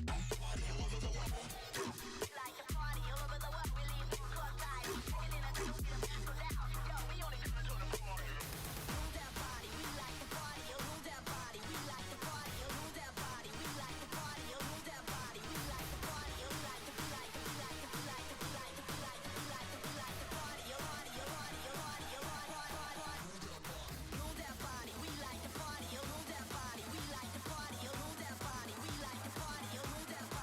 Move that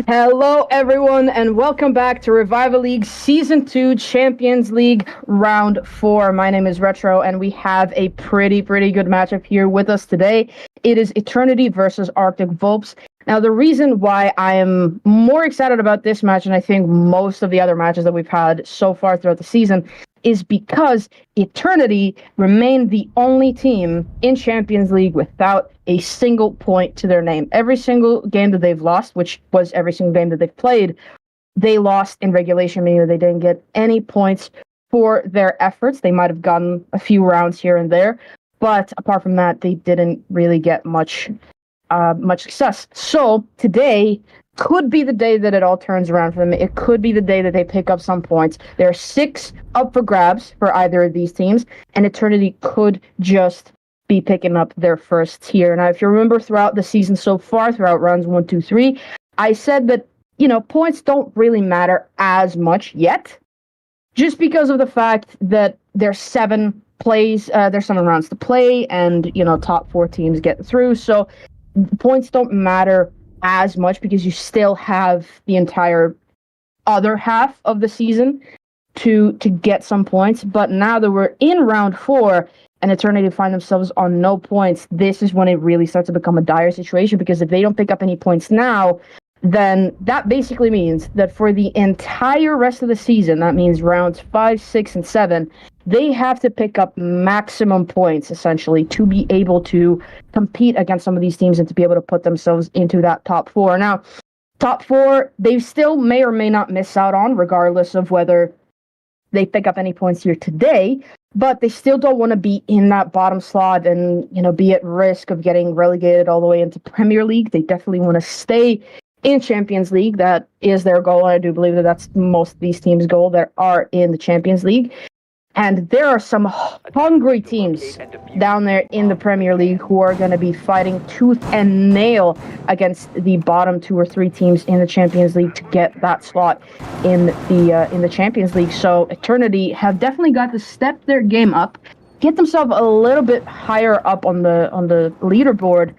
Hello, everyone, and welcome back to Revival League Season 2 Champions League Round 4. My name is Retro, and we have a pretty good matchup here with us today. It is Eternity versus Arctic VULPES. Now, the reason why I am more excited about this match, and I think most of the other matches that we've had so far throughout the season, is because Eternity remained the only team in Champions League without a single point to their name. Every single game that they've lost, which was every single game that they've played, they lost in regulation, meaning that they didn't get any points for their efforts. They might have gotten a few rounds here and there, but apart from that, they didn't really get much success. So today could be the day that it all turns around for them. It could be the day that they pick up some points. There are 6 up for grabs for either of these teams, and Eternity could just be picking up their first tier. Now, if you remember throughout the season so far, throughout rounds 1, 2, 3, I said that, points don't really matter as much yet, just because of the fact that there's 7 rounds to play, and, top 4 teams get through. So points don't matter as much because you still have the entire other half of the season to get some points. But now that we're in round 4 and Eternity find themselves on no points, this is when it really starts to become a dire situation, because if they don't pick up any points now, then that basically means that for the entire rest of the season, that means rounds 5, 6, and 7, they have to pick up maximum points, essentially, to be able to compete against some of these teams and to be able to put themselves into that top 4. Now, top 4, they still may or may not miss out on, regardless of whether they pick up any points here today, but they still don't want to be in that bottom slot and, be at risk of getting relegated all the way into Premier League. They definitely want to stay in Champions League. That is their goal. I do believe that that's most of these teams' goal that are in the Champions League. And there are some hungry teams down there in the Premier League who are going to be fighting tooth and nail against the bottom 2 or 3 teams in the Champions League to get that slot in the Champions League. So Eternity have definitely got to step their game up, get themselves a little bit higher up on the leaderboard,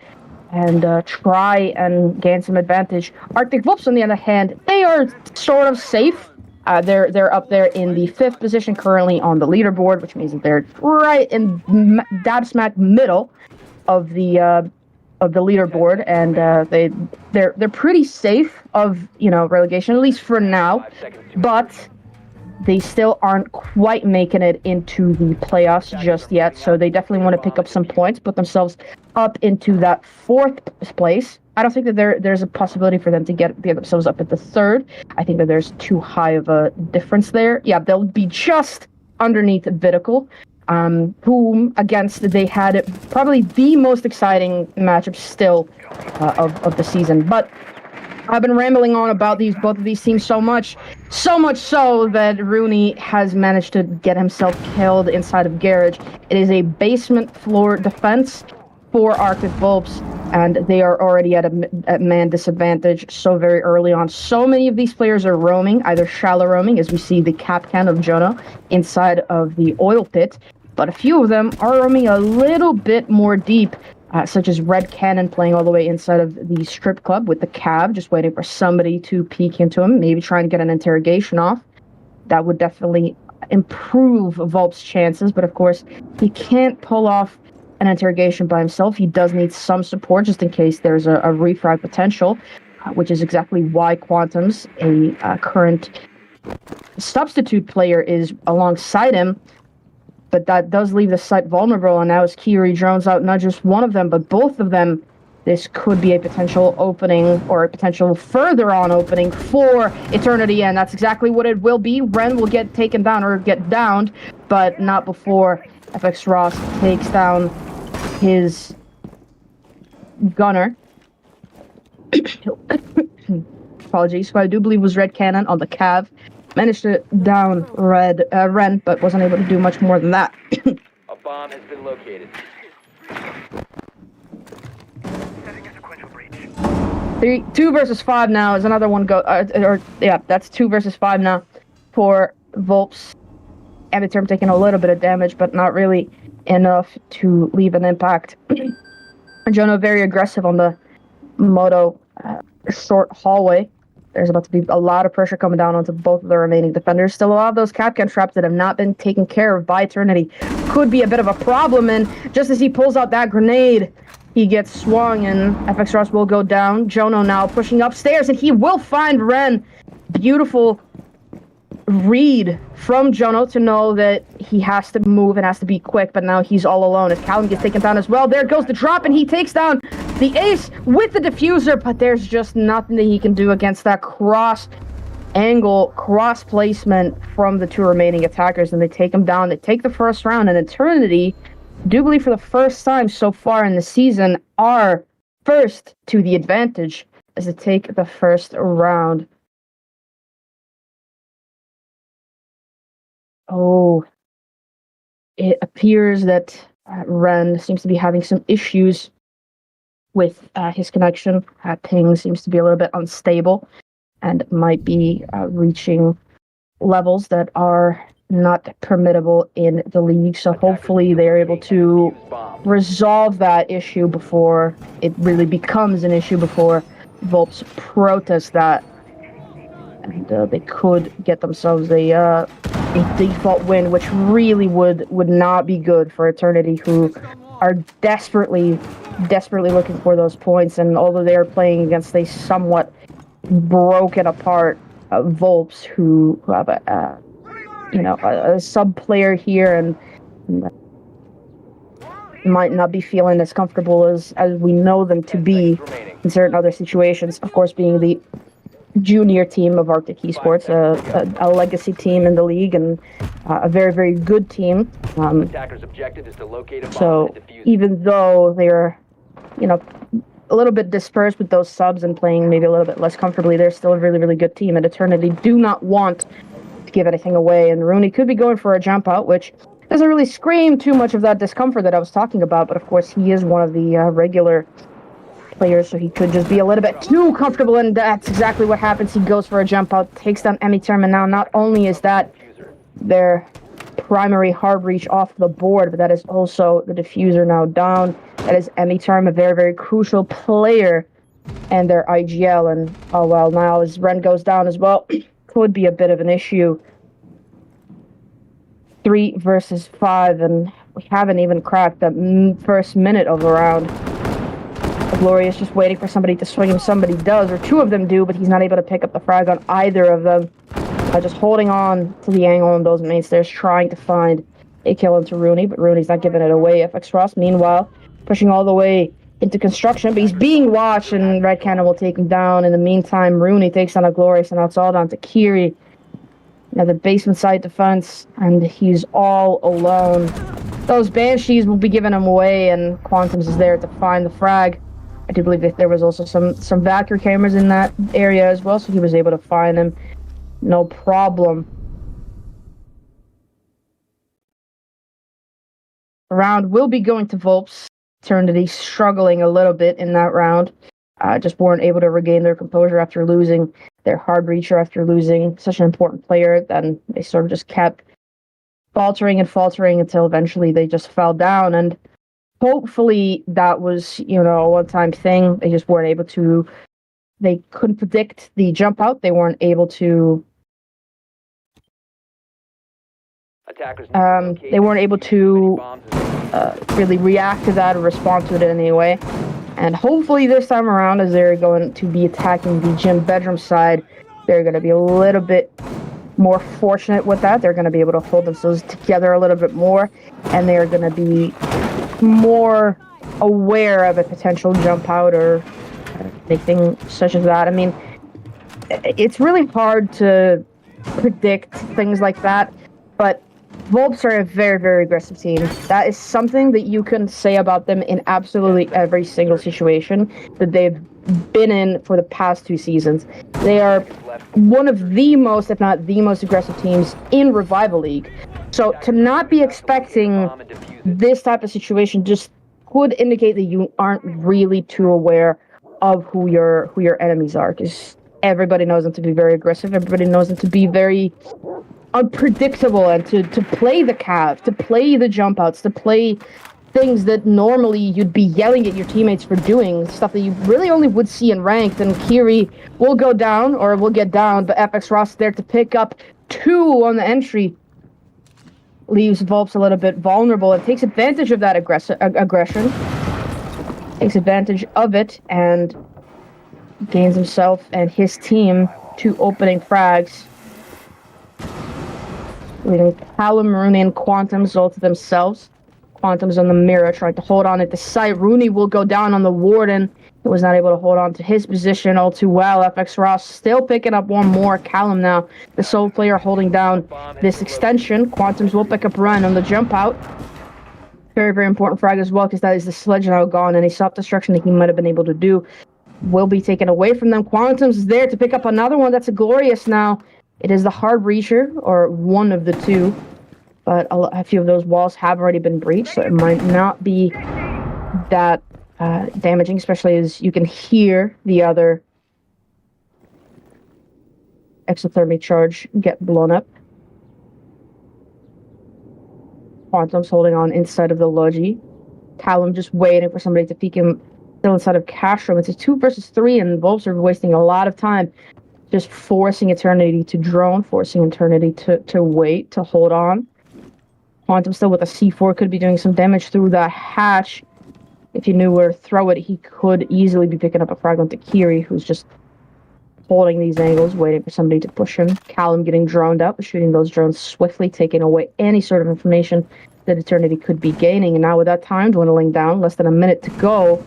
and try and gain some advantage. Arctic VULPES, on the other hand, they are sort of safe. They're up there in the 5th position currently on the leaderboard, which means that they're right in dab smack middle of the leaderboard, and they're pretty safe of relegation, at least for now. But they still aren't quite making it into the playoffs just yet, so they definitely want to pick up some points, put themselves up into that 4th place. I don't think that there's a possibility for them to get themselves up at the 3rd. I think that there's too high of a difference there. Yeah, they'll be just underneath Vidical, whom against they had probably the most exciting matchup still of the season. But I've been rambling on about both of these teams so much so that Rooney has managed to get himself killed inside of Garage. It is a basement floor defense for Arctic VULPES, and they are already at a man disadvantage so very early on. So many of these players are roaming, either shallow roaming, as we see the Capcan of Jono inside of the oil pit, but a few of them are roaming a little bit more deep, such as Red Cannon playing all the way inside of the strip club with the Cav, just waiting for somebody to peek into him, maybe trying to get an interrogation off. That would definitely improve VULPE's chances, but of course, he can't pull off an interrogation by himself. He does need some support just in case there's a refry potential, which is exactly why Quantum's, a current substitute player, is alongside him. But that does leave the site vulnerable, and now as Kiuri drones out not just one of them, but both of them, this could be a potential opening, or a potential further on opening for Eternity, and that's exactly what it will be. Ren will get taken down, or get downed, but not before FX Ross takes down his gunner. Apologies, who I do believe was Red Cannon on the Cav. Managed to down Ren, but wasn't able to do much more than that. A bomb has been located. Two versus 5 now is another one that's 2 versus 5 now for VULPES. Amateur taking a little bit of damage, but not really enough to leave an impact. Jono very aggressive on the Moto short hallway. There's about to be a lot of pressure coming down onto both of the remaining defenders. Still a lot of those Kapkan traps that have not been taken care of by Eternity could be a bit of a problem, and just as he pulls out that grenade, he gets swung, and FX Ross will go down. Jono now pushing upstairs, and he will find Ren. Beautiful read from Jono to know that he has to move and has to be quick, but now he's all alone as Callum gets taken down as well. There goes the drop, and he takes down the ace with the diffuser, but there's just nothing that he can do against that cross-angle, cross-placement from the two remaining attackers, and they take him down. They take the first round, and Eternity, do believe for the first time so far in the season, are first to the advantage as they take the first round. Oh, it appears that Ren seems to be having some issues with his connection. Ping seems to be a little bit unstable and might be reaching levels that are not permittable in the league. So hopefully they're able to resolve that issue before it really becomes an issue, before VULPES protest that. And they could get themselves a default win, which really would not be good for Eternity, who are desperately looking for those points. And although they are playing against a somewhat broken apart VULPES, who have a sub player here and might not be feeling as comfortable as we know them to be in certain other situations. Of course, being the junior team of Arctic Esports, a legacy team in the league, and a very good team. So even though they're, a little bit dispersed with those subs and playing maybe a little bit less comfortably, they're still a really good team. And Eternity do not want to give anything away. And Rooney could be going for a jump out, which doesn't really scream too much of that discomfort that I was talking about. But of course, he is one of the regular players, so he could just be a little bit too comfortable, and that's exactly what happens. He goes for a jump out, takes down Emiterm, and now not only is that their primary hard reach off the board, but that is also the diffuser now down. That is Emiterm, a very crucial player, and their IGL. And oh well, now as Ren goes down as well, could be a bit of an issue. 3 versus 5, and we haven't even cracked the first minute of the round. Glory is just waiting for somebody to swing him. Somebody does, or two of them do, but he's not able to pick up the frag on either of them. Just holding on to the angle on those mainstairs, trying to find a kill into Rooney, but Rooney's not giving it away. FX Ross, meanwhile, pushing all the way into construction, but he's being watched, and Red Cannon will take him down. In the meantime, Rooney takes on a Glorious, and now it's all down to Kiri. Now the basement side defense, and he's all alone. Those Banshees will be giving him away, and Quantums is there to find the frag. I do believe that there was also some Valkyrie cameras in that area as well, so he was able to find them. No problem. The round will be going to VULPES. Eternity struggling a little bit in that round. Just weren't able to regain their composure after losing their hard reacher, after losing such an important player. Then they sort of just kept faltering until eventually they just fell down. And hopefully that was, a one-time thing. They just weren't able to. They couldn't predict the jump out. They weren't able to. They weren't able to really react to that or respond to it in any way. And hopefully this time around, as they're going to be attacking the gym bedroom side, they're going to be a little bit more fortunate with that. They're going to be able to hold themselves together a little bit more, and they're going to be more aware of a potential jump out or anything such as that. I mean, it's really hard to predict things like that, but VULPES are a very aggressive team. That is something that you can say about them in absolutely every single situation that they've been in for the past 2 seasons. They are one of the most, if not the most aggressive teams in Revival League. So to not be expecting this type of situation just could indicate that you aren't really too aware of who your enemies are, because everybody knows them to be very aggressive. Everybody knows them to be very unpredictable, and to play the cav, to play the jump outs, to play things that normally you'd be yelling at your teammates for doing, stuff that you really only would see in ranked. And Kiri will go down, or will get down, but FX Ross is there to pick up 2 on the entry. Leaves VULPES a little bit vulnerable and takes advantage of that aggression. Takes advantage of it and gains himself and his team 2 opening frags. Leaving Callum, Rooney, and Quantum's all to themselves. Quantum's on the mirror, trying to hold on at the site. Rooney will go down on the Warden. He was not able to hold on to his position all too well. FX Ross still picking up 1 more. Callum now, the sole player holding down this extension. Quantum's will pick up Run on the jump out. Very, very important frag as well, because that is the sledge now gone. Any self-destruction that he might have been able to do will be taken away from them. Quantum's is there to pick up another one. That's a Glorious now. It is the hard breacher, or one of the 2. But a few of those walls have already been breached, so it might not be that damaging, especially as you can hear the other exothermic charge get blown up. Quantum's holding on inside of the Logi. Callum just waiting for somebody to peek him still inside of Cash Room. It's a 2 versus 3, and VULPES are wasting a lot of time just forcing Eternity to drone, forcing Eternity to wait, to hold on. Quantum still with a C4 could be doing some damage through the hatch. If he knew where to throw it, he could easily be picking up a frag onto Kiri, who's just holding these angles, waiting for somebody to push him. Callum getting droned up, shooting those drones swiftly, taking away any sort of information that Eternity could be gaining. And now with that time dwindling down, less than a minute to go,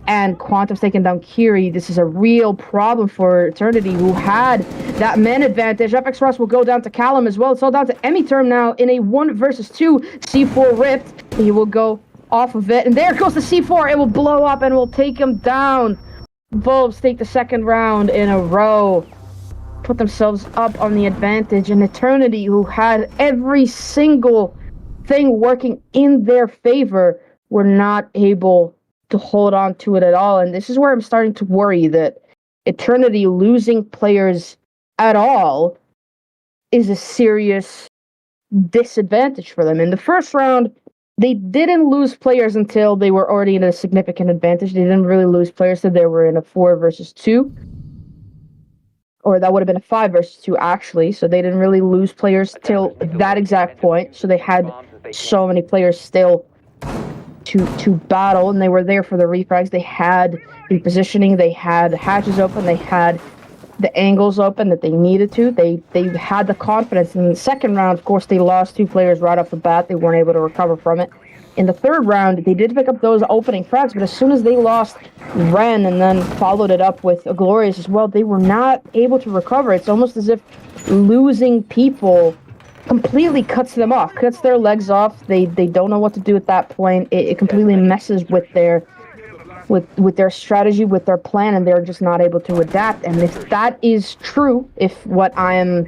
and Quantum's taking down Kiri, this is a real problem for Eternity, who had that man advantage. FX Ross will go down to Callum as well. It's all down to Emiterm now in a 1 versus 2. C4 ripped. He will go off of it. And there goes the C4. It will blow up and will take him down. VULPES take the 2nd round in a row. Put themselves up on the advantage. And Eternity, who had every single thing working in their favor, were not able to hold on to it at all. And this is where I'm starting to worry that Eternity losing players at all is a serious disadvantage for them. In the first round, they didn't lose players until they were already in a significant advantage. They didn't really lose players till they were in a 4 versus 2. Or that would have been a 5 versus 2, actually. So they didn't really lose players till that exact point. So they had so many players still to battle, and they were there for the refrags. They had the positioning, they had hatches open, they had the angles open that they needed to. They had the confidence. In the second round, of course, they lost 2 players right off the bat. They weren't able to recover from it. In the third round, they did pick up those opening frags, but as soon as they lost Ren and then followed it up with a Glorious as well, they were not able to recover. It's almost as if losing people completely cuts them off, cuts their legs off. They don't know what to do at that point. It completely messes with their strategy, with their plan, and they're just not able to adapt. And if that is true, if what I am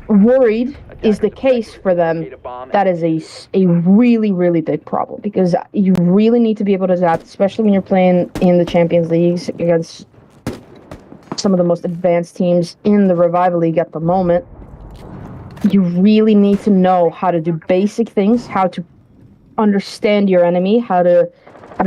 worried is the case for them, that is a really, really big problem, because you really need to be able to adapt, especially when you're playing in the Champions Leagues against some of the most advanced teams in the Revival League at the moment. You really need to know how to do basic things, how to understand your enemy, how to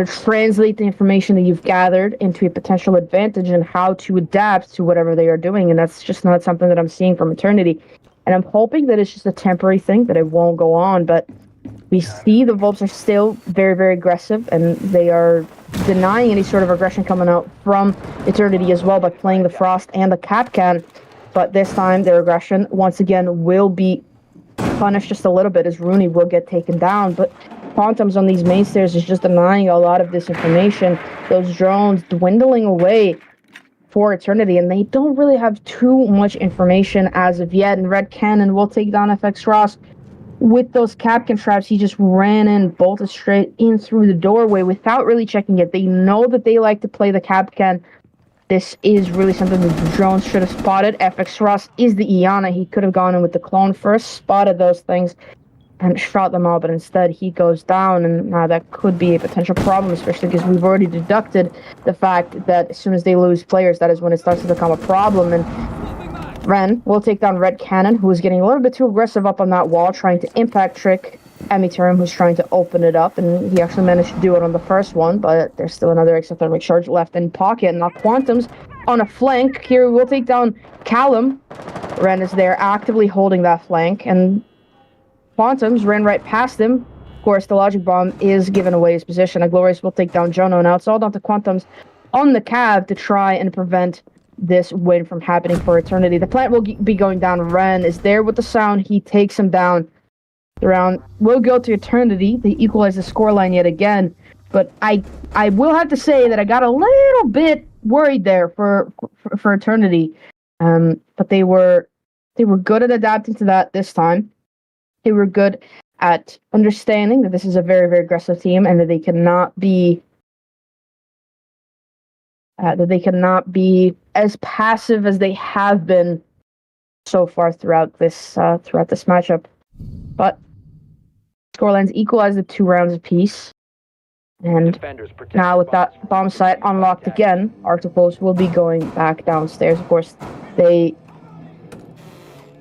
translate the information that you've gathered into a potential advantage, and how to adapt to whatever they are doing. And that's just not something that I'm seeing from Eternity. And I'm hoping that it's just a temporary thing, that it won't go on. But we see the VULPES are still very, very aggressive, and they are denying any sort of aggression coming out from Eternity as well by playing the Frost and the Kapkan. But this time, their aggression, once again, will be punished just a little bit, as Rooney will get taken down. But Quantum's on these main stairs is just denying a lot of this information. Those drones dwindling away for Eternity, and they don't really have too much information as of yet. And Red Cannon will take down FX Ross with those Kapkan traps. He just ran in, bolted straight in through the doorway without really checking it. They know that they like to play the Kapkan. This is really something that the drones should have spotted. FX Ross is the Iana. He could have gone in with the clone first, spotted those things, and shot them all, but instead he goes down, and now that could be a potential problem, especially because we've already deducted the fact that as soon as they lose players, that is when it starts to become a problem. And Ren will take down Red Cannon, who is getting a little bit too aggressive up on that wall, trying to impact trick Emiterum, who's trying to open it up, and he actually managed to do it on the first one, but there's still another exothermic charge left in pocket. Now Quantum's on a flank. Here we'll take down Callum. Ren is there actively holding that flank, and Quantum's ran right past him. Of course, the logic bomb is giving away his position. A Glorious will take down Jono. Now it's all down to Quantum's on the cab to try and prevent this win from happening for Eternity. The plant will be going down. Ren is there with the sound. He takes him down. The round will go to Eternity. They equalize the scoreline yet again. But I will have to say that I got a little bit worried there for Eternity. But they were good at adapting to that this time. They were good at understanding that this is a very, very aggressive team and that they cannot be as passive as they have been so far throughout this matchup. But scorelines equalize the 2 rounds apiece. And now with that bomb site unlocked again, Arctopus will be going back downstairs. Of course, they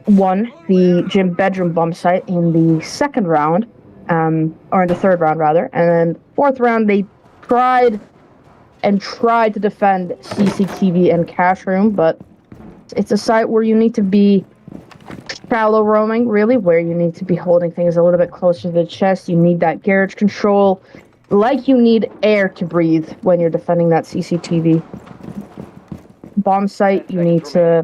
won the gym bedroom bomb site in the second round, or in the third round rather. And then fourth round, they tried to defend CCTV and cash room, but it's a site where you need to be shallow roaming, really, where you need to be holding things a little bit closer to the chest. You need that garage control, like you need air to breathe when you're defending that CCTV. Bomb site, you need to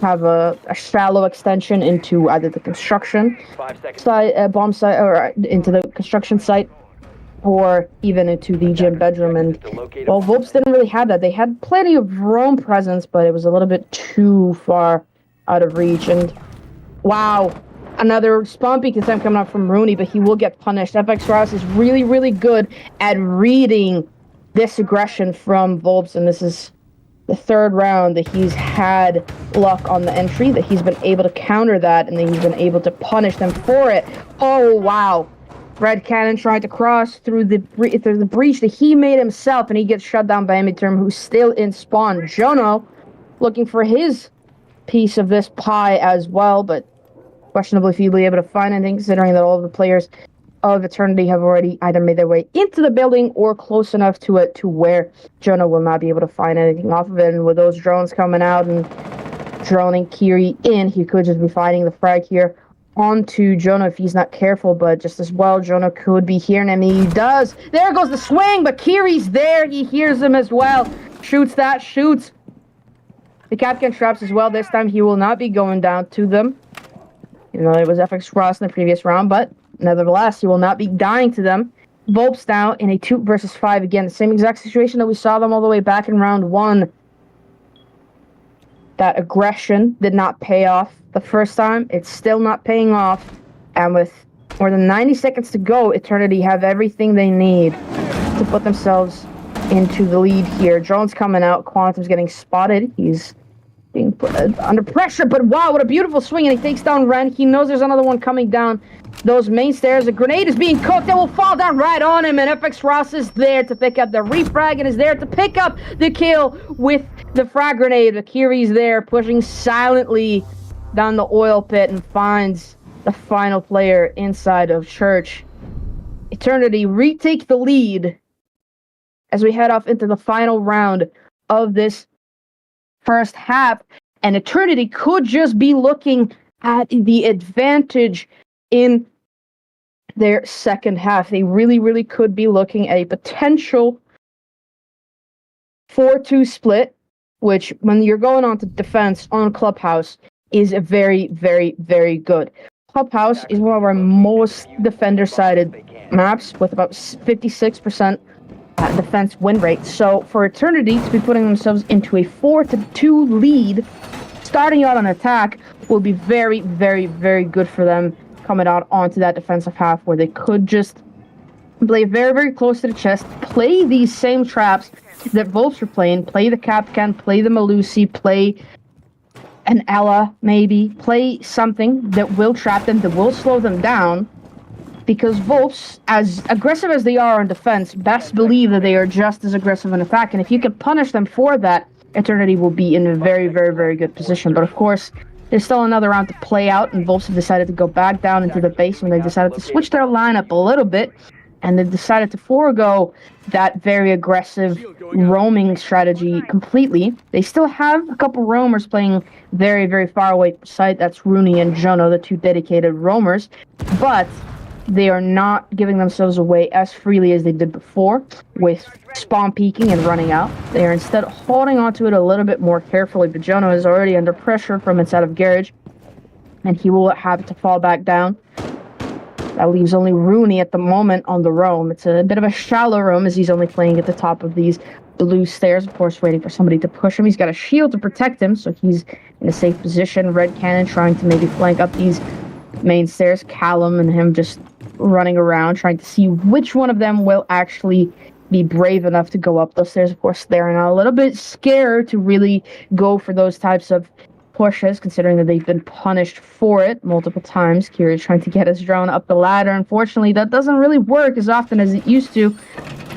have a shallow extension into either the construction site, bomb site, or into the construction site, or even into the gym bedroom. And well, VULPES didn't really have that. They had plenty of roam presence, but it was a little bit too far out of reach. And wow, another spawn peek attempt coming up from Rooney, but he will get punished. FX Rouse is really, really good at reading this aggression from VULPES, and this is the third round that he's had luck on the entry, that he's been able to counter that, and that he's been able to punish them for it. Oh, wow. Red Cannon trying to cross through the breach that he made himself, and he gets shut down by Emiterum, who's still in spawn. Jono looking for his piece of this pie as well, but questionable if he'll be able to find anything, considering that all of the players of Eternity have already either made their way into the building or close enough to it to where Jono will not be able to find anything off of it. And with those drones coming out and droning Kiri in, he could just be finding the frag here onto Jono if he's not careful, but just as well, Jono could be hearing him. He does. There goes the swing, but Kiri's there. He hears him as well. Shoots the Capcan traps as well. This time he will not be going down to them. You know, it was FX Cross in the previous round, but nevertheless, he will not be dying to them. VULPES now in a 2 versus 5 again. The same exact situation that we saw them all the way back in round 1. That aggression did not pay off the first time. It's still not paying off. And with more than 90 seconds to go, Eternity have everything they need to put themselves into the lead here. Drone's coming out. Quantum's getting spotted. He's being put under pressure, but wow, what a beautiful swing, and he takes down Ren. He knows there's another one coming down those main stairs. A grenade is being cooked that will fall down right on him, and FX Ross is there to pick up the refrag and is there to pick up the kill with the frag grenade. Akiri's there pushing silently down the oil pit and finds the final player inside of Church. Eternity retake the lead as we head off into the final round of this first half, and Eternity could just be looking at the advantage in their second half. They really, really could be looking at a potential 4-2 split, which, when you're going on to defense on Clubhouse, is a very, very, very good. Clubhouse is one of our most defender-sided maps, with about 56% defense win rate. So for Eternity to be putting themselves into a 4-2 lead, starting out on attack, will be very, very, very good for them coming out onto that defensive half, where they could just play very, very close to the chest, play these same traps that VULPES were playing, play the Capcan, play the Malusi, play an Ella, maybe, play something that will trap them, that will slow them down. Because VULPES, as aggressive as they are in defense, best believe that they are just as aggressive in attack. And if you can punish them for that, Eternity will be in a very, very, very good position. But of course, There's still another round to play out, and VULPES have decided to go back down into the base when they decided to switch their lineup a little bit, and they decided to forego that very aggressive roaming strategy completely. They still have a couple roamers playing very, very far away from site. That's Rooney and Jono, the two dedicated roamers, but they are not giving themselves away as freely as they did before with spawn peeking and running out. They are instead holding onto it a little bit more carefully, but Jono is already under pressure from inside of Garage, and he will have to fall back down. That leaves only Rooney at the moment on the roam. It's a bit of a shallow roam as he's only playing at the top of these blue stairs, of course, waiting for somebody to push him. He's got a shield to protect him, so he's in a safe position. Red Cannon trying to maybe flank up these main stairs. Callum and him just running around, trying to see which one of them will actually be brave enough to go up those stairs. Of course, they're now a little bit scared to really go for those types of pushes, considering that they've been punished for it multiple times. Kiri's trying to get his drone up the ladder. Unfortunately, that doesn't really work as often as it used to.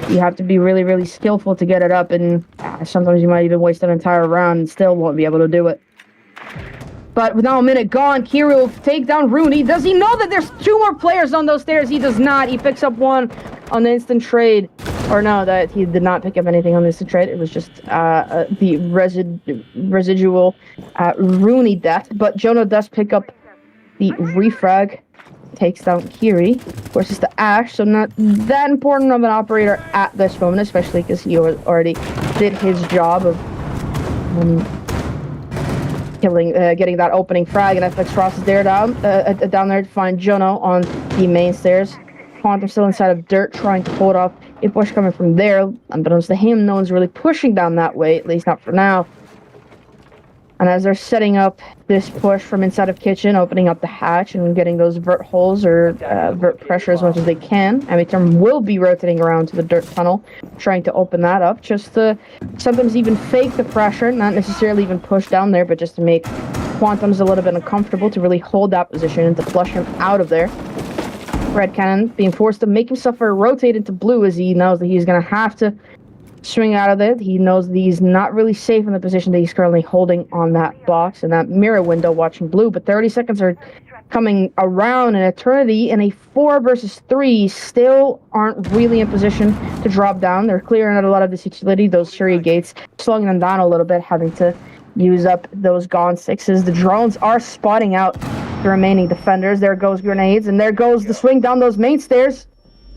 You have to be really, really skillful to get it up, and sometimes you might even waste an entire round and still won't be able to do it. But with now a minute gone, Kiri will take down Rooney. Does he know that there's two more players on those stairs? He does not. He picks up one on the instant trade. Or no, that he did not pick up anything on the instant trade. It was just the residual Rooney death. But Jono does pick up the refrag. Takes down Kiri. Of course, it's the Ash, so not that important of an operator at this moment, especially because he already did his job of getting that opening frag, and FX Frost is there down there to find Jono on the main stairs. Quantum still inside of dirt, trying to hold off a push coming from there. Unbeknownst to him, no one's really pushing down that way, at least not for now. And as they're setting up this push from inside of kitchen, opening up the hatch and getting those vert holes or vert pressure as much as they can, Amiturm will be rotating around to the dirt tunnel, trying to open that up, just to sometimes even fake the pressure, not necessarily even push down there, but just to make Quantum's a little bit uncomfortable, to really hold that position and to flush him out of there. Red Cannon being forced to make himself rotate into blue as he knows that he's going to have to swing out of it. He knows that he's not really safe in the position that he's currently holding on that box and that mirror window watching blue, but 30 seconds are coming around an eternity, and a 4 versus 3 still aren't really in position to drop down. They're clearing out a lot of this utility, those Shuri gates, slowing them down a little bit, having to use up those Gone 6s. The drones are spotting out the remaining defenders. There goes grenades, and there goes the swing down those main stairs.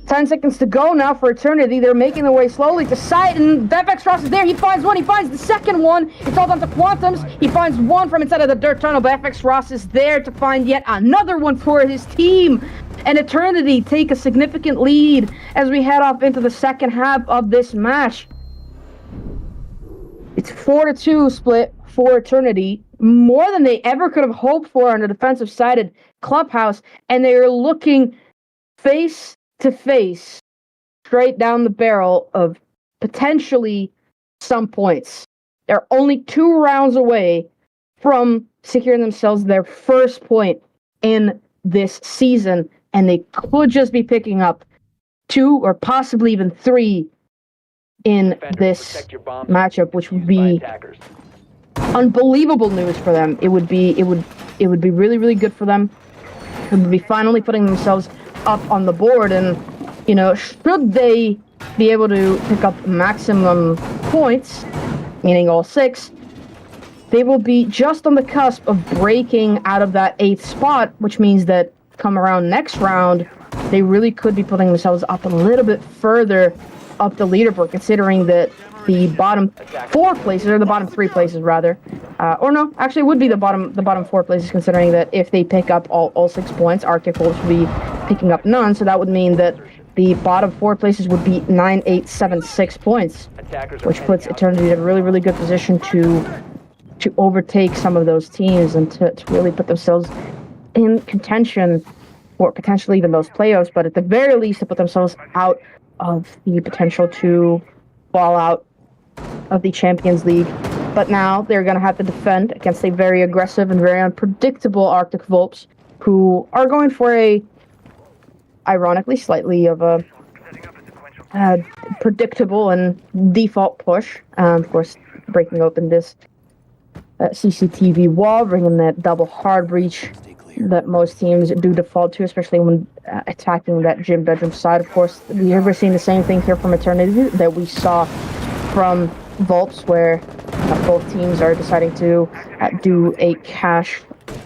10 seconds to go now for eternity. They're making their way slowly to sight, and FX Ross is there. He finds one. He finds the second one. It's all down to Quantums. He finds one from inside of the dirt tunnel, but FX Ross is there to find yet another one for his team. And Eternity take a significant lead as we head off into the second half of this match. It's 4-2 split for Eternity, more than they ever could have hoped for on a defensive-sided clubhouse, and they are looking face to face, straight down the barrel of potentially some points. They're only 2 rounds away from securing themselves their first point in this season, and they could just be picking up 2 or possibly even 3 in this matchup, which would be unbelievable news for them. It would be really, really good for them. It would be finally putting themselves up on the board, and should they be able to pick up maximum points, meaning all 6, they will be just on the cusp of breaking out of that 8th spot, which means that come around next round, they really could be putting themselves up a little bit further up the leaderboard, considering that the bottom 4 places, or the bottom 3 places rather, or no, actually it would be the bottom 4 places, considering that if they pick up all 6 points, Arctic Wolves would be picking up none, so that would mean that the bottom 4 places would be 9, 8, 7, 6 points, which puts Eternity in a really, really good position to overtake some of those teams and to really put themselves in contention for potentially even those playoffs, but at the very least to put themselves out of the potential to fall out of the Champions League. But now they're going to have to defend against a very aggressive and very unpredictable Arctic VULPES, who are going for a, ironically, slightly of a predictable and default push. Of course, breaking open this CCTV wall, bringing that double hard breach that most teams do default to, especially when attacking that gym bedroom side. Of course, we're seeing the same thing here from Eternity that we saw from VULPES, where both teams are deciding to do a cache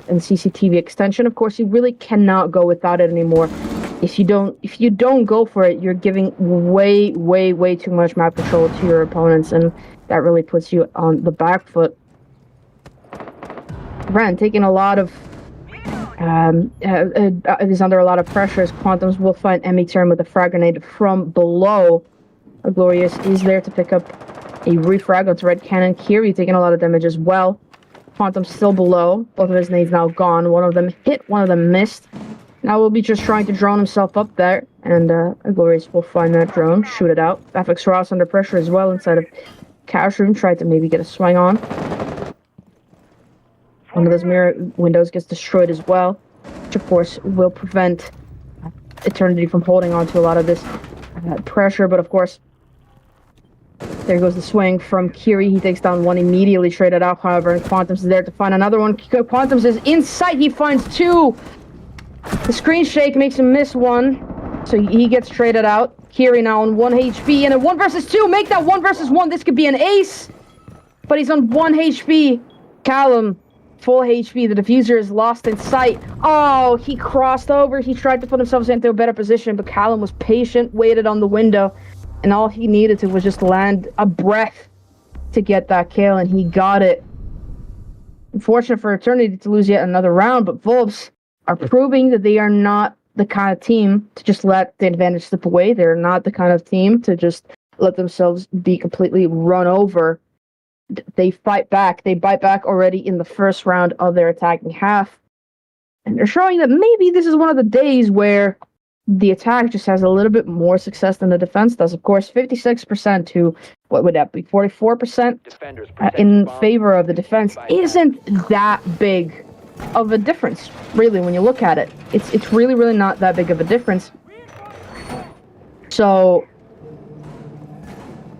and CCTV extension. Of course, you really cannot go without it anymore. If you don't go for it, you're giving way too much map control to your opponents, and that really puts you on the back foot. Ren taking a lot of is under a lot of pressure as Quantums will find Emmy turn with a frag grenade from below. Glorious is there to pick up a refrag onto Red Cannon. Kiri taking a lot of damage as well. Quantum still below. Both of his nades now gone. One of them hit, one of them missed. Now we'll be just trying to drone himself up there, and Glorious will find that drone, shoot it out. FX Ross under pressure as well inside of Cash Room, tried to maybe get a swing on. One of those mirror windows gets destroyed as well, which of course will prevent Eternity from holding on to a lot of this pressure, but of course, there goes the swing from Kiri. He takes down one, immediately traded out, however, and Quantums is there to find another one. Quantums is in sight, he finds two! The screen shake makes him miss one, so he gets traded out. Kiri now on 1 HP, and a 1 versus 2, make that 1 versus 1, this could be an ace! But he's on 1 HP. Callum, full HP, the diffuser is lost in sight. Oh, he crossed over, he tried to put himself into a better position, but Callum was patient, waited on the window, and all he needed to was just land a breath to get that kill, and he got it. Unfortunate for Eternity to lose yet another round, but VULPES are proving that they are not the kind of team to just let the advantage slip away. They're not the kind of team to just let themselves be completely run over. They fight back. They bite back already in the first round of their attacking half. And they're showing that maybe this is one of the days where the attack just has a little bit more success than the defense does. Of course, 56% to, what would that be, 44% in favor of the defense isn't that big of a difference, really, when you look at it. It's really not that big of a difference. So,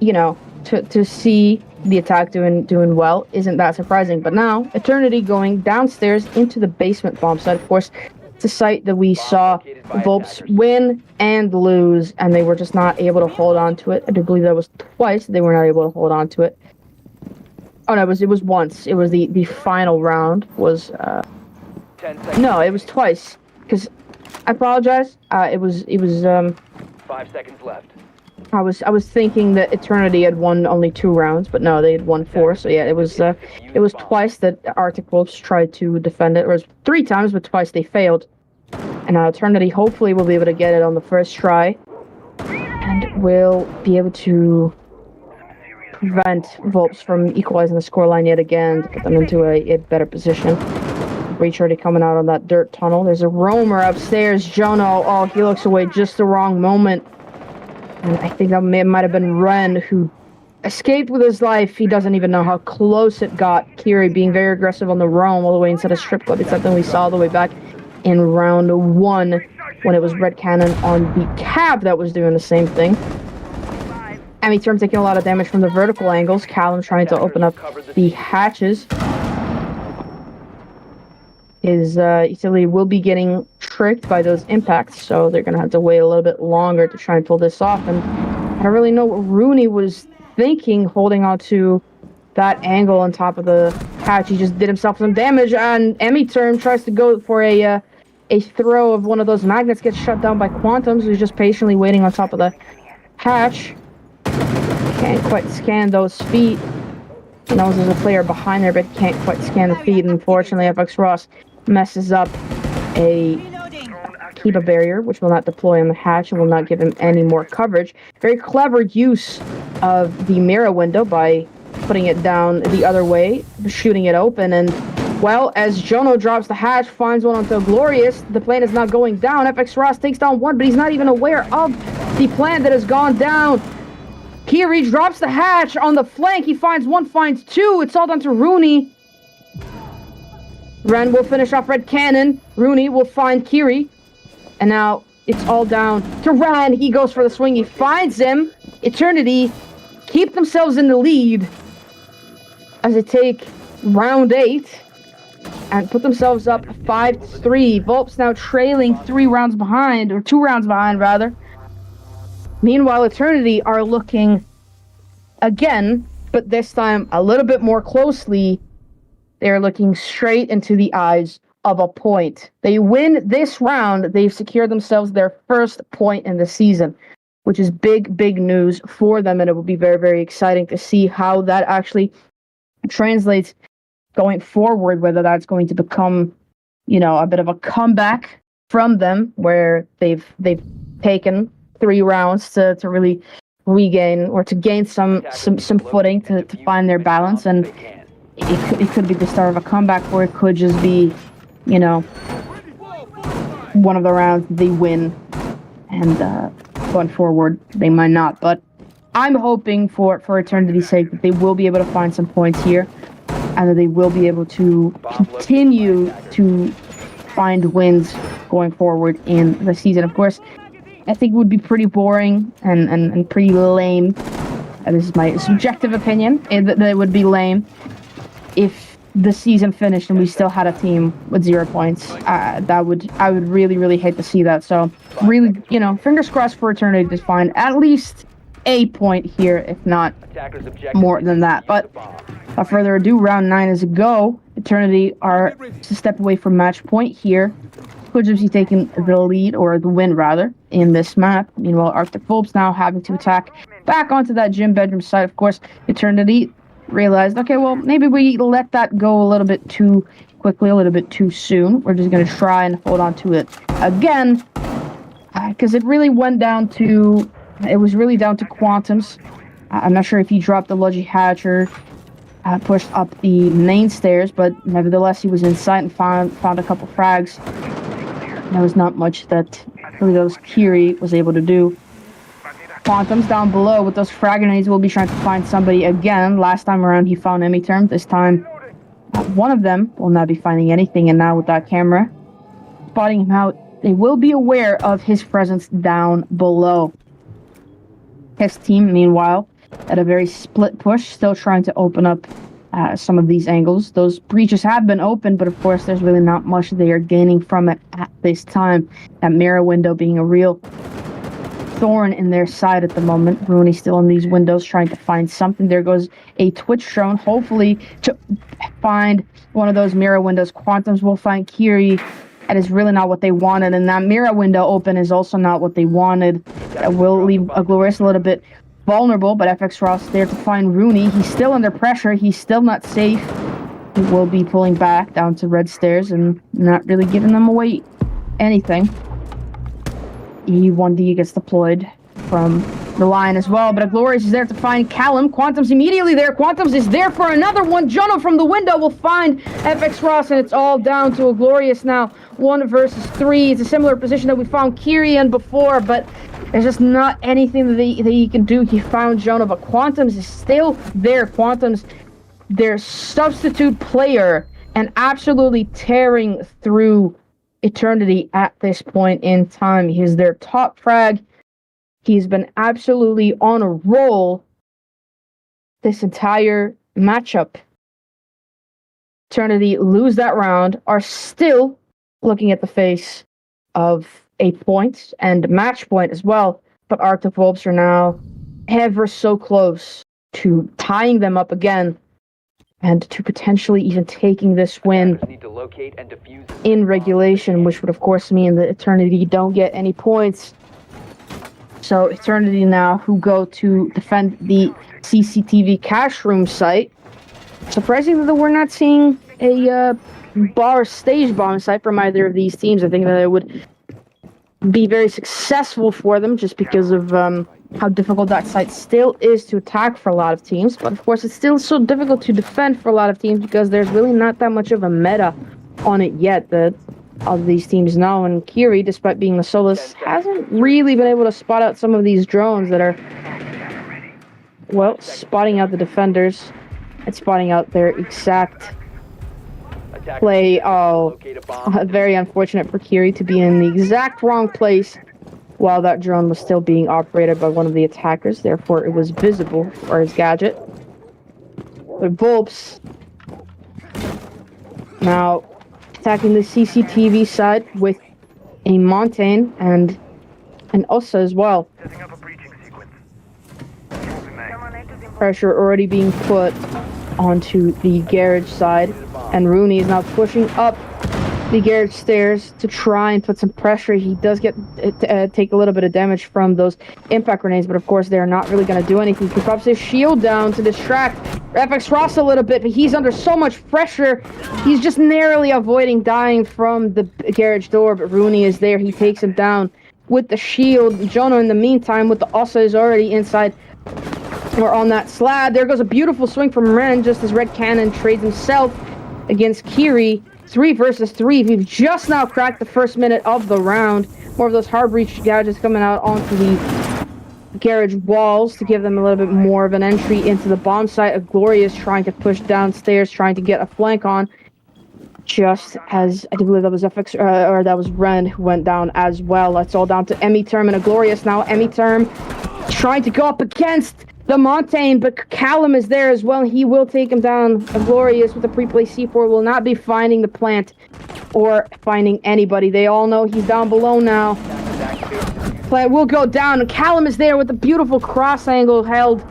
you know, to see the attack doing well isn't that surprising. But now, Eternity going downstairs into the basement bomb site. Of course, it's a site that we saw VULPES win and lose, and they were just not able to hold on to it. I do believe that was twice they were not able to hold on to it. Oh no, it was once. It was the final round was no, it was twice. Because I apologize. It was 5 seconds left. I was thinking that Eternity had won only 2 rounds, but no, they had won 4. So yeah, it was twice that Arctic Wolves tried to defend it. It was 3 times, but twice they failed. And now Eternity hopefully will be able to get it on the first try, and will be able to prevent VULPES from equalizing the scoreline yet again to put them into a better position. Breach already coming out on that dirt tunnel. There's a roamer upstairs. Jono, oh, he looks away just the wrong moment. And I think that might have been Ren who escaped with his life. He doesn't even know how close it got. Kiri being very aggressive on the roam all the way inside a strip club. It's something we saw all the way back in round 1 when it was Red Cannon on the cab that was doing the same thing. Emmy Term taking a lot of damage from the vertical angles. Callum trying to open up the hatches. His utility will be getting tricked by those impacts, so they're going to have to wait a little bit longer to try and pull this off. And I don't really know what Rooney was thinking, holding on to that angle on top of the hatch. He just did himself some damage, and Emmy Term tries to go for a throw of one of those magnets, gets shut down by Quantums, who's just patiently waiting on top of the hatch. Can't quite scan those feet. He knows there's a player behind there, but can't quite scan the feet. And unfortunately, FX Ross messes up a Kiba barrier, which will not deploy on the hatch and will not give him any more coverage. Very clever use of the mirror window by putting it down the other way, shooting it open. And, well, as Jono drops the hatch, finds one onto Glorious, the plane is not going down. FX Ross takes down one, but he's not even aware of the plane that has gone down. Kiri drops the hatch on the flank. He finds one, finds two. It's all down to Rooney. Ren will finish off Red Cannon. Rooney will find Kiri. And now it's all down to Ren. He goes for the swing. He finds him. Eternity keep themselves in the lead as they take round 8 and put themselves up 5-3. VULPES now trailing 3 rounds behind, or 2 rounds behind, rather. Meanwhile, Eternity are looking again, but this time a little bit more closely. They're looking straight into the eyes of a point. They win this round, they've secured themselves their first point in the season, which is big, big news for them, and it will be very, very exciting to see how that actually translates going forward, whether that's going to become, a bit of a comeback from them, where they've taken 3 rounds to really regain or to gain some footing to find their balance, and it could be the start of a comeback, or it could just be, one of the rounds they win, and going forward they might not. But I'm hoping for Eternity's sake that they will be able to find some points here, and that they will be able to continue to find wins going forward in the season. Of course, I think it would be pretty boring and pretty lame, and this is my subjective opinion, that it would be lame if the season finished and we still had a team with 0 points. I would really, really hate to see that. So really, fingers crossed for Eternity to find at least a point here, if not more than that. But without further ado, round 9 is a go. Eternity are just a step away from match point here. Could just be taking the lead, or the win rather, in this map. Meanwhile, Arctic VULPES now having to attack back onto that gym bedroom side. Of course, Eternity realized, okay, well, maybe we let that go a little bit too quickly, a little bit too soon. We're just going to try and hold on to it again, because it was really down to Quantum's. I'm not sure if he dropped the Logi hatch or pushed up the main stairs, but nevertheless, he was in sight and found a couple frags. There was not much that really those Kiri was able to do. Quantum's down below with those frag grenades. Will be trying to find somebody again. Last time around, he found Emiterm. This time, one of them will not be finding anything, and now with that camera spotting him out, they will be aware of his presence down below. His team, meanwhile, at a very split push, still trying to open up some of these angles. Those breaches have been opened, but of course there's really not much they are gaining from it at this time. That mirror window being a real thorn in their side at the moment. Rooney still in these windows trying to find something. There goes a Twitch drone, hopefully to find one of those mirror windows. Quantums will find Kiri. That is really not what they wanted, and that mirror window open is also not what they wanted. That will leave a Glorious a little bit vulnerable, but FX Ross there to find Rooney. He's still under pressure. He's still not safe. He will be pulling back down to red stairs and not really giving them away anything. E1D gets deployed from the line as well, but a Glorious is there to find Callum. Quantum's immediately there. Quantum's is there for another one. Jono from the window will find FX Ross, and it's all down to a Glorious now. 1 versus 3. It's a similar position that we found Kiri in before, but there's just not anything that he can do. He found Jono, but Quantum's is still there. Quantum's their substitute player and absolutely tearing through Eternity at this point in time. He's their top frag. He's been absolutely on a roll this entire matchup. Eternity lose that round, are still looking at the face of a point and match point as well, but Arctic VULPES are now ever so close to tying them up again and to potentially even taking this win in regulation, which would of course mean that Eternity don't get any points. So Eternity now, who go to defend the CCTV cash room site. Surprisingly, that we're not seeing a bar stage bomb site from either of these teams. I think that it would be very successful for them just because of how difficult that site still is to attack for a lot of teams. But of course, it's still so difficult to defend for a lot of teams because there's really not that much of a meta on it yet that all of these teams know. And Kiri, despite being the soloist, hasn't really been able to spot out some of these drones that are, well, spotting out the defenders and spotting out their exact play. Oh, very unfortunate for Kiri to be in the exact wrong place while that drone was still being operated by one of the attackers. Therefore, it was visible for his gadget. But VULPES Now, attacking the CCTV side with a Montaigne and an Ossa as well. Setting up a breaching sequence. Pressure already being put onto the garage side, and Rooney is now pushing up the garage stairs to try and put some pressure. He does get take a little bit of damage from those impact grenades, but of course they're not really going to do anything. He drops his shield down to distract FX Ross a little bit, but he's under so much pressure. He's just narrowly avoiding dying from the garage door, but Rooney is there. He takes him down with the shield. Jono, in the meantime, with the Ossa, is already inside or on that slab. There goes a beautiful swing from Ren, just as Red Cannon trades himself against Kiri. 3 versus 3. We've just now cracked the first minute of the round. More of those hard breach gouges coming out onto the garage walls to give them a little bit more of an entry into the bomb site. Glorious trying to push downstairs, trying to get a flank on. Just as I believe that was FX or that was Ren who went down as well. That's all down to Emmy Term and a Glorious now. Emmy Term trying to go up against the Montaigne, but Callum is there as well. He will take him down. Glorious with the pre-play C4 will not be finding the plant or finding anybody. They all know he's down below now. Plant will go down, and Callum is there with a beautiful cross angle held.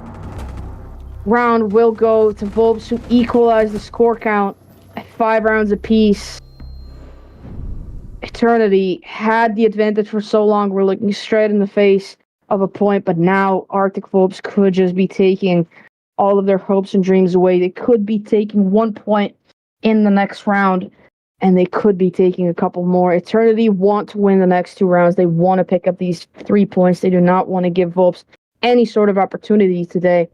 Round will go to VULPES, who equalize the score count at 5 rounds apiece. Eternity had the advantage for so long. We're looking straight in the face of a point, but now Arctic VULPES could just be taking all of their hopes and dreams away. They could be taking 1 point in the next round, and they could be taking a couple more. Eternity want to win the next 2 rounds. They want to pick up these 3 points. They do not want to give VULPES any sort of opportunity today.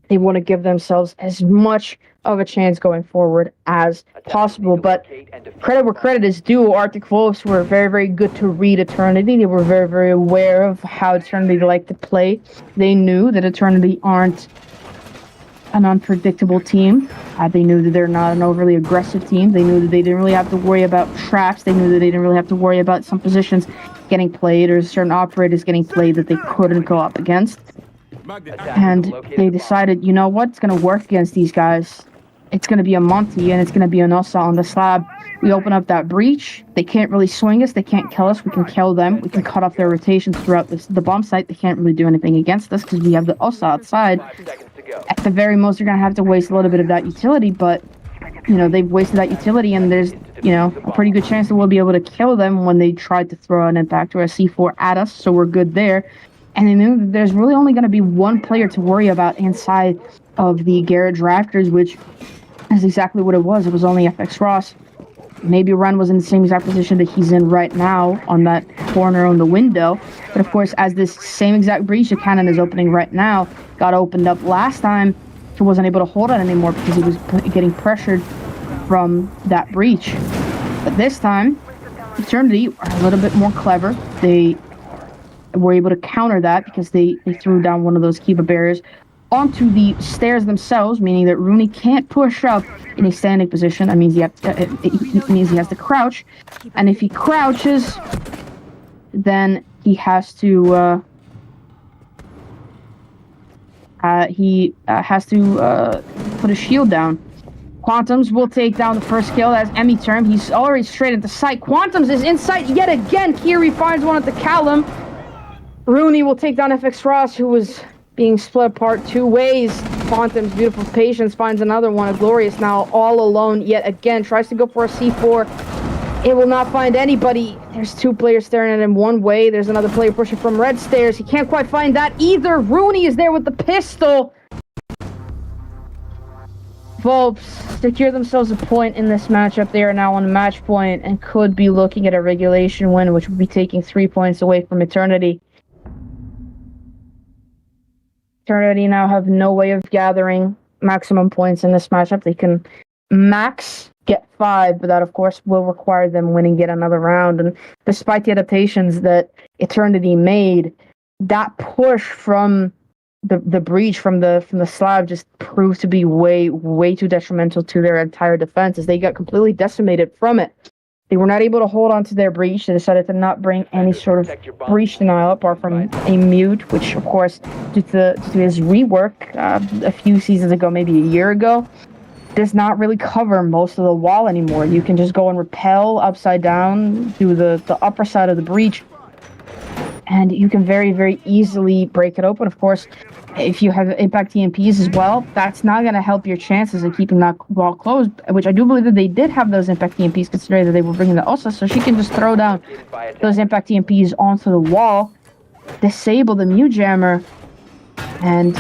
They want to give themselves as much of a chance going forward as possible. But credit where credit is due, Arctic VULPES were very, very good to read Eternity. They were very, very aware of how Eternity like to play. They knew that Eternity aren't an unpredictable team. They knew that they're not an overly aggressive team. They knew that they didn't really have to worry about traps. They knew that they didn't really have to worry about some positions getting played or certain operators getting played that they couldn't go up against. And they decided, you know what, it's going to work against these guys. It's going to be a Monty and it's going to be an Ossa on the slab. We open up that breach. They can't really swing us. They can't kill us. We can kill them. We can cut off their rotations throughout the bomb site. They can't really do anything against us because we have the Ossa outside. At the very most, they're going to have to waste a little bit of that utility, but, you know, they've wasted that utility, and there's, you know, a pretty good chance that we'll be able to kill them when they tried to throw an impact or a C4 at us, so we're good there. And they knew that there's really only going to be 1 player to worry about inside of the garage rafters, which is exactly what it was. It was only FX Ross. Maybe Ren was in the same exact position that he's in right now on that corner on the window. But of course, as this same exact breach the cannon is opening right now got opened up last time, he wasn't able to hold it anymore because he was getting pressured from that breach. But this time, Eternity are a little bit more clever. They were able to counter that because they threw down one of those Kiva barriers onto the stairs themselves, meaning that Rooney can't push up in a standing position. That means it means he has to crouch, and if he crouches, then he has to put a shield down. Quantums will take down the first kill. That's Emmy Term. He's already straight at the site. Quantums is in sight yet again. Kiri finds one at the Callum. Rooney will take down FX Ross, who was being split apart 2 ways. Quantum's beautiful patience finds another one. Glorious now all alone yet again. Tries to go for a C4. It will not find anybody. There's 2 players staring at him one way. There's another player pushing from red stairs. He can't quite find that either. Rooney is there with the pistol. VULPES secure themselves a point in this matchup. They are now on match point and could be looking at a regulation win, which would be taking 3 points away from Eternity. Eternity now have no way of gathering maximum points in this matchup. They can max get 5, but that of course will require them winning yet another round. And despite the adaptations that Eternity made, that push from the breach from the slab just proved to be way too detrimental to their entire defense, as they got completely decimated from it. They were not able to hold on to their breach. They decided to not bring any sort of breach denial apart from a mute, which, of course, due to his rework a few seasons ago, maybe a year ago, does not really cover most of the wall anymore. You can just go and rappel upside down to the upper side of the breach, and you can very, very easily break it open. Of course, if you have impact TMPs as well, that's not going to help your chances of keeping that wall closed, which I do believe that they did have those impact TMPs, considering that they were bringing the OSA, so she can just throw down those impact TMPs onto the wall, disable the mute jammer, and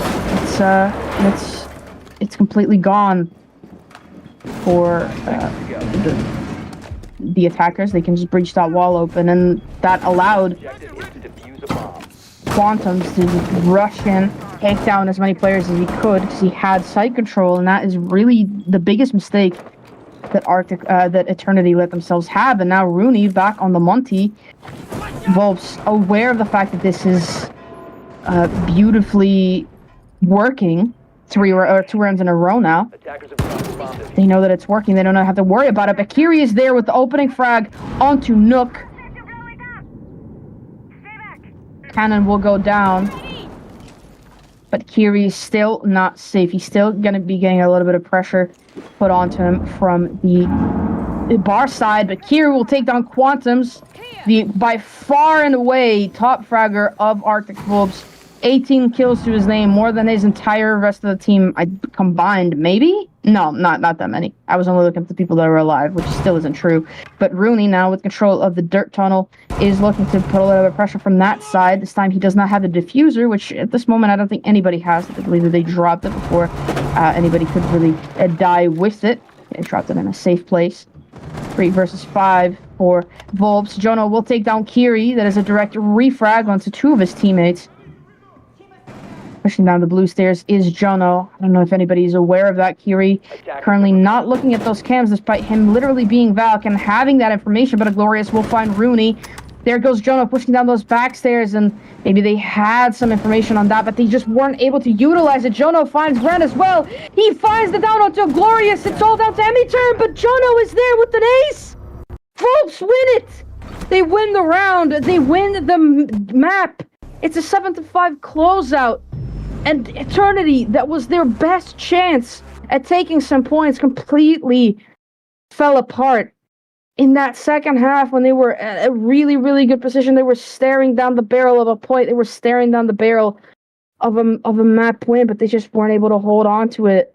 it's completely gone for the attackers. They can just breach that wall open, and that allowed Quantum's to rush in, take down as many players as he could, because he had site control, and that is really the biggest mistake that that Eternity let themselves have. And now Rooney back on the Monty. VULPES aware of the fact that this is beautifully working. Two rounds in a row now. They know that it's working. They don't have to worry about it. But Kiri is there with the opening frag onto Nook. Cannon will go down. But Kiri is still not safe. He's still going to be getting a little bit of pressure put onto him from the bar side. But Kiri will take down Quantums, the by far and away top fragger of Arctic VULPES. 18 kills to his name, more than his entire rest of the team combined, maybe? No, not that many. I was only looking at the people that were alive, which still isn't true. But Rooney, now with control of the dirt tunnel, is looking to put a little bit of pressure from that side. This time he does not have the diffuser, which at this moment I don't think anybody has. I believe that they dropped it before anybody could really die with it. They dropped it in a safe place. 3 versus 5 for VULPES. Jono will take down Kiri. That is a direct refrag onto 2 of his teammates. Pushing down the blue stairs is Jono. I don't know if anybody's aware of that. Kiri currently not looking at those cams, despite him literally being Valk and having that information, but a Glorious will find Rooney. There goes Jono pushing down those back stairs, and maybe they had some information on that, but they just weren't able to utilize it. Jono finds Grant as well. He finds the down onto Glorious. It's all down to Emi-turn, but Jono is there with an ace. VULPES win it. They win the round. They win the map. It's a 7-5 closeout. And Eternity, that was their best chance at taking some points, completely fell apart in that second half when they were at a really, really good position. They were staring down the barrel of a point. They were staring down the barrel of a map win, but they just weren't able to hold on to it.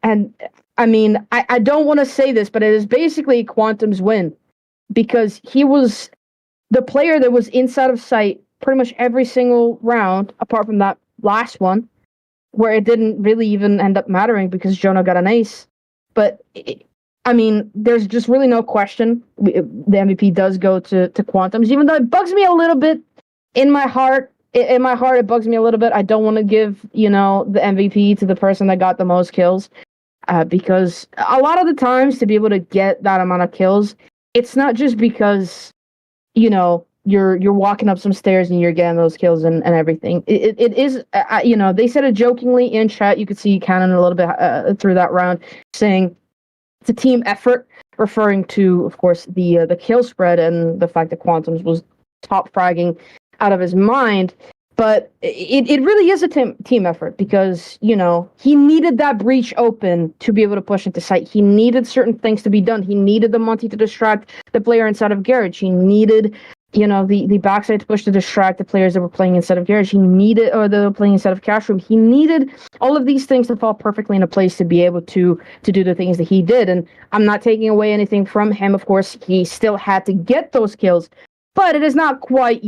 And, I mean, I don't want to say this, but it is basically Quantum's win, because he was the player that was inside of sight pretty much every single round, apart from that last one, where it didn't really even end up mattering because Jono got an ace. But I mean, there's just really no question the MVP does go to Quantums, even though it bugs me a little bit in my heart. In my heart, it bugs me a little bit. I don't want to give the MVP to the person that got the most kills, because a lot of the times to be able to get that amount of kills, it's not just because you're walking up some stairs and you're getting those kills and everything. It is, they said it jokingly in chat. You could see Cannon a little bit through that round saying it's a team effort, referring to, of course, the kill spread and the fact that Quantums was top fragging out of his mind. But it really is a team effort, because, he needed that breach open to be able to push into sight. He needed certain things to be done. He needed the Monty to distract the player inside of Garage. He needed the backside to push to distract the players that were playing instead of Garage. He needed, or they were playing instead of Cash Room. He needed all of these things to fall perfectly into place to be able to do the things that he did. And I'm not taking away anything from him. Of course, he still had to get those kills, but it is not quite,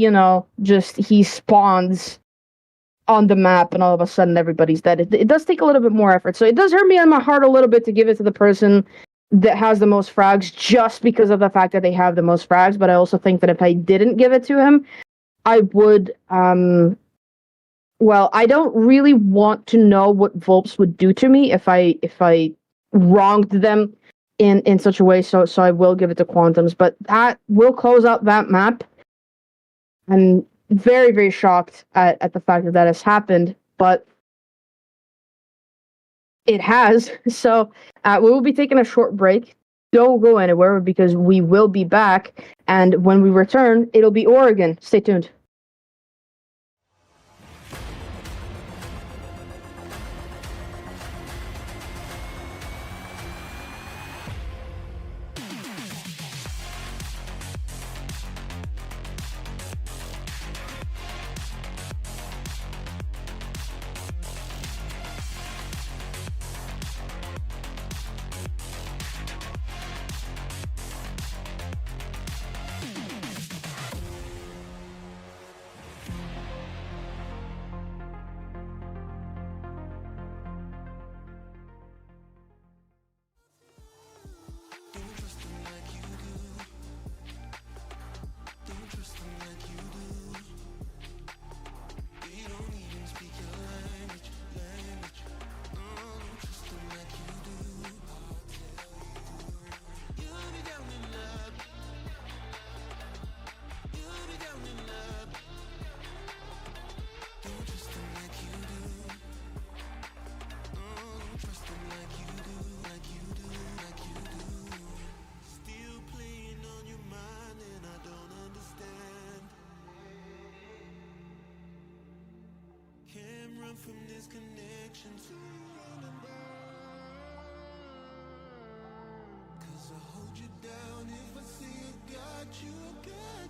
just he spawns on the map and all of a sudden everybody's dead. It does take a little bit more effort. So it does hurt me in my heart a little bit to give it to the person that has the most frags, just because of the fact that they have the most frags. But I also think that if I didn't give it to him, I would, I don't really want to know what VULPES would do to me if I wronged them in such a way. So I will give it to Quantums, but that will close out that map. I'm very, very shocked at the fact that has happened, but it has. So we will be taking a short break. Don't go anywhere, because we will be back. And when we return, it'll be Oregon. Stay tuned. from this connection to running back. 'Cause I hold you down if I say I got you, I got